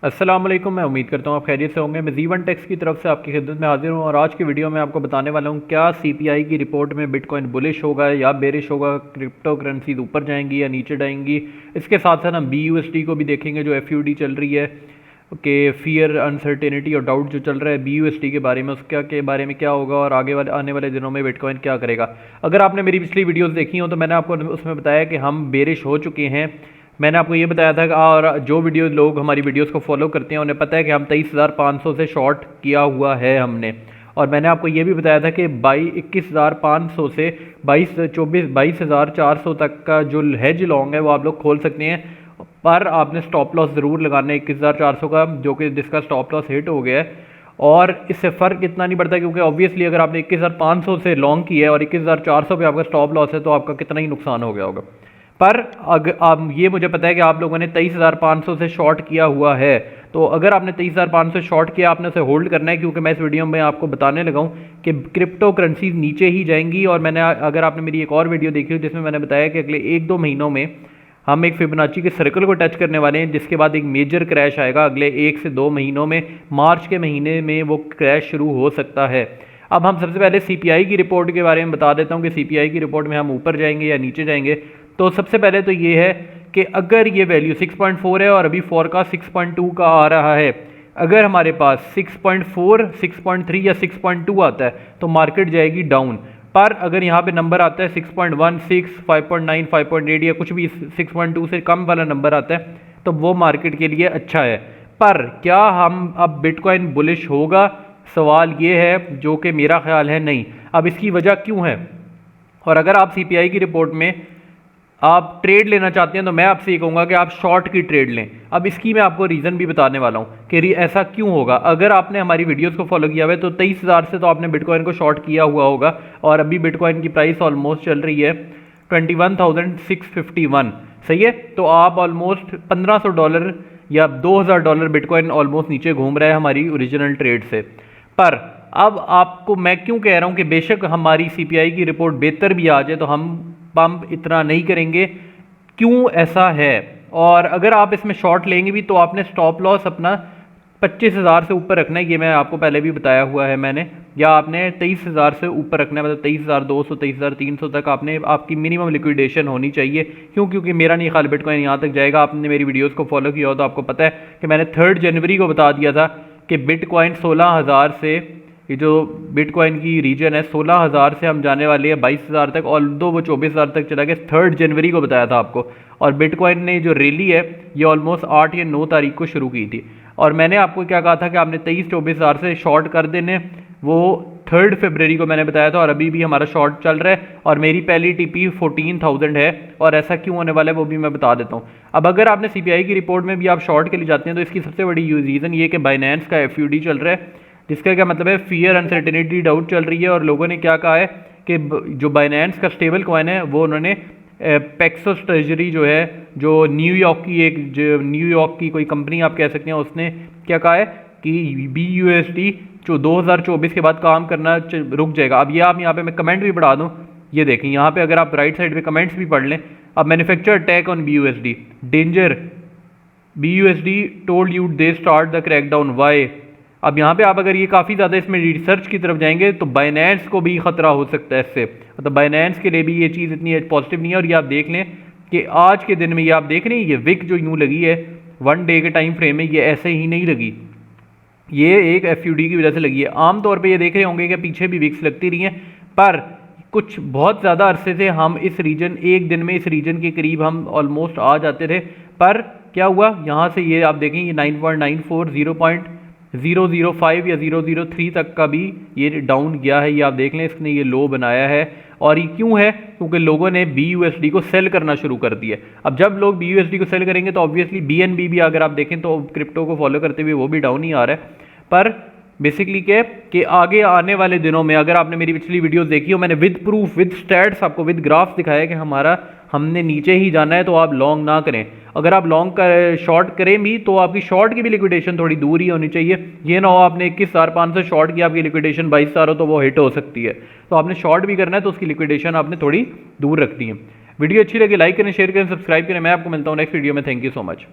अस्सलाम वालेकुम। मैं उम्मीद करता हूँ आप खैरियत से होंगे। मैं जी1 टेक्स की तरफ से आपकी खिदमत में हाजिर हूँ और आज की वीडियो में आपको बताने वाला हूँ क्या सीपीआई की रिपोर्ट में बिटकॉइन बुलिश होगा या बेरिश होगा, क्रिप्टो करेंसीज ऊपर जाएंगी या नीचे जाएंगी। इसके साथ साथ हम BUSD को भी देखेंगे जो FUD चल रही है कि फियर, अनसर्टेनिटी और डाउट जो चल रहा है BUSD के बारे में, उसका के बारे में क्या होगा और आगे वाले आने वाले दिनों में बिटकॉइन क्या करेगा। अगर आपने मेरी पिछली वीडियोस देखी हो तो मैंने आपको उसमें बताया कि हम बेरिश हो चुके हैं। मैंने आपको ये बताया था कि और जो वीडियो लोग हमारी वीडियोस को फॉलो करते हैं उन्हें पता है कि हम 23,500 से शॉर्ट किया हुआ है हमने। और मैंने आपको ये भी बताया था कि 21,500 से 22,400 तक का जो हेज लॉन्ग है वो आप लोग खोल सकते हैं, पर आपने स्टॉप लॉस ज़रूर लगाना है 21,400 का, जो कि जिसका स्टॉप लॉस हिट हो गया है। और इससे फ़र्क इतना नहीं पड़ता क्योंकि ऑब्वियसली अगर आपने 21,500 से लॉन्ग किया है और 21,400 पे आपका स्टॉप लॉस है तो आपका कितना ही नुकसान हो गया होगा। पर अगर आप ये मुझे पता है कि आप लोगों ने 23,500 से शॉर्ट किया हुआ है, तो अगर आपने 23,500 शॉर्ट किया आपने उसे होल्ड करना है, क्योंकि मैं इस वीडियो में आपको बताने लगा हूँ कि क्रिप्टो करेंसीज नीचे ही जाएंगी। और मैंने अगर आपने मेरी एक और वीडियो देखी हो जिसमें मैंने बताया कि अगले 1-2 महीनों में हम एक फिबोनाची के सर्कल को टच करने वाले हैं, जिसके बाद एक मेजर क्रैश आएगा अगले 1 से 2 महीनों में। मार्च के महीने में वो क्रैश शुरू हो सकता है। अब हम सबसे पहले सीपीआई की रिपोर्ट के बारे में बता देता हूँ कि सीपीआई की रिपोर्ट में हम ऊपर जाएंगे या नीचे जाएंगे। तो सबसे पहले तो ये है कि अगर ये वैल्यू 6.4 है और अभी फोरकास्ट 6.2 का आ रहा है, अगर हमारे पास 6.4, 6.3 या 6.2 आता है तो मार्केट जाएगी डाउन। पर अगर यहाँ पे नंबर आता है 6.16, 5.9, 5.8 या कुछ भी 6.2 से कम वाला नंबर आता है तो वो मार्केट के लिए अच्छा है। पर क्या हम अब बिटकॉइन बुलिश होगा, सवाल ये है, जो कि मेरा ख्याल है नहीं। अब इसकी वजह क्यों है, और अगर आप सीपीआई की रिपोर्ट में आप ट्रेड लेना चाहते हैं तो मैं आपसे ये कहूँगा कि आप शॉर्ट की ट्रेड लें। अब इसकी मैं आपको रीज़न भी बताने वाला हूँ कि ऐसा क्यों होगा। अगर आपने हमारी वीडियोस को फॉलो किया हुआ है तो 23,000 से तो आपने बिटकॉइन को शॉर्ट किया हुआ होगा और अभी बिटकॉइन की प्राइस ऑलमोस्ट चल रही है 21,651। सही है, तो आप ऑलमोस्ट $1,500 या $2,000 बिटकॉइन ऑलमोस्ट नीचे घूम रहा है हमारी ओरिजिनल ट्रेड से। पर अब आपको मैं क्यों कह रहा हूँ कि बेशक हमारी सीपीआई की रिपोर्ट बेहतर भी आ जाए तो हम पंप इतना नहीं करेंगे, क्यों ऐसा है। और अगर आप इसमें शॉर्ट लेंगे भी तो आपने स्टॉप लॉस अपना 25,000 से ऊपर रखना है, ये मैं आपको पहले भी बताया हुआ है मैंने, या आपने 23,000 से ऊपर रखना है, मतलब 23,200, 23,300 तक आपने आपकी मिनिमम लिक्विडेशन होनी चाहिए। क्योंकि मेरा नहीं ख्याल बिटकॉइन यहाँ तक जाएगा। आपने मेरी वीडियोस को फॉलो किया हो तो आपको पता है कि मैंने 3 जनवरी को बता दिया था कि बिटकॉइन 16,000 से, ये जो बिटकॉइन की रीजन है 16,000 से हम जाने वाले हैं 22,000 तक, और दो वो 24,000 तक चला गया। 3 जनवरी को बताया था आपको। और बिटकॉइन ने जो रैली है ये ऑलमोस्ट 8 या 9 तारीख को शुरू की थी, और मैंने आपको क्या कहा था कि आपने 23-24,000 से शॉर्ट कर देने, वो 3 फरवरी को मैंने बताया था। और अभी भी हमारा शॉर्ट चल रहा है और मेरी पहली टीपी 14,000 है, और ऐसा क्यों होने वाला है वो भी मैं बता देता हूँ। अब अगर आपने सीपीआई की रिपोर्ट में भी आप शॉर्ट के लिए जाते हैं तो इसकी सबसे बड़ी रीज़न ये कि बाइनेंस का FUD चल रहा है, जिसका क्या मतलब है, फियर, अनसर्टेनिटी, डाउट चल रही है। और लोगों ने क्या कहा है कि जो बाइनेंस का स्टेबल कॉइन है वो उन्होंने पेक्सोस ट्रेजरी जो है, जो न्यूयॉर्क की कोई कंपनी आप कह सकते हैं, उसने क्या कहा है कि BUSD जो 2024 के बाद काम करना रुक जाएगा। अब ये आप यहाँ पे मैं कमेंट भी पढ़ा दूँ, ये देखें यहाँ पे अगर आप राइट साइड पे कमेंट्स भी पढ़ लें। अब manufacture attack on BUSD, danger, BUSD told you they start the crackdown, why. अब यहाँ पे आप अगर ये काफ़ी ज़्यादा इसमें रिसर्च की तरफ जाएंगे तो बाइनेंस को भी खतरा हो सकता है इससे, मतलब बाइनेंस के लिए भी ये चीज़ इतनी पॉजिटिव नहीं है। और ये आप देख लें कि आज के दिन में ये आप देख रहे हैं, ये विक जो यूँ लगी है 1 डे के टाइम फ्रेम में, ये ऐसे ही नहीं लगी, ये एक FUD की वजह से लगी है। आमतौर पर ये देख रहे होंगे कि पीछे भी विक्स लगती रही हैं, पर कुछ बहुत ज़्यादा अरसे से हम इस रीजन, एक दिन में इस रीजन के करीब हम ऑलमोस्ट आ जाते थे। पर क्या हुआ, यहाँ से ये आप देखें ये 9.94, 0.005 या 0.03 तक का भी ये डाउन गया है। ये आप देख लें, इसने ये लो बनाया है। और ये क्यों है, क्योंकि लोगों ने BUSD को सेल करना शुरू कर दिया। अब जब लोग BUSD को सेल करेंगे तो ऑब्वियसली BNB भी अगर आप देखें तो क्रिप्टो को फॉलो करते हुए वो भी डाउन ही आ रहा है। पर बेसिकली क्या कि आगे आने वाले दिनों में, अगर आपने मेरी पिछली वीडियोस देखी हो, मैंने विद प्रूफ, विद स्टैट्स, आपको विद ग्राफ्स दिखाया कि हमने नीचे ही जाना है, तो आप लॉन्ग ना करें। अगर आप लॉन्ग का शॉर्ट करें भी तो आपकी शॉर्ट की भी लिक्विडेशन थोड़ी दूर ही होनी चाहिए। ये ना हो आपने 21,500 शॉर्ट की, आपकी लिक्विडेशन 22,000 हो तो वो हिट हो सकती है। तो आपने शॉर्ट भी करना है तो उसकी लिक्विडेशन आपने थोड़ी दूर रखनी है। वीडियो अच्छी लगी लाइक करें, शेयर करें, सब्सक्राइब करें। मैं आपको मिलता हूँ नेक्स्ट वीडियो में। Thank you so much.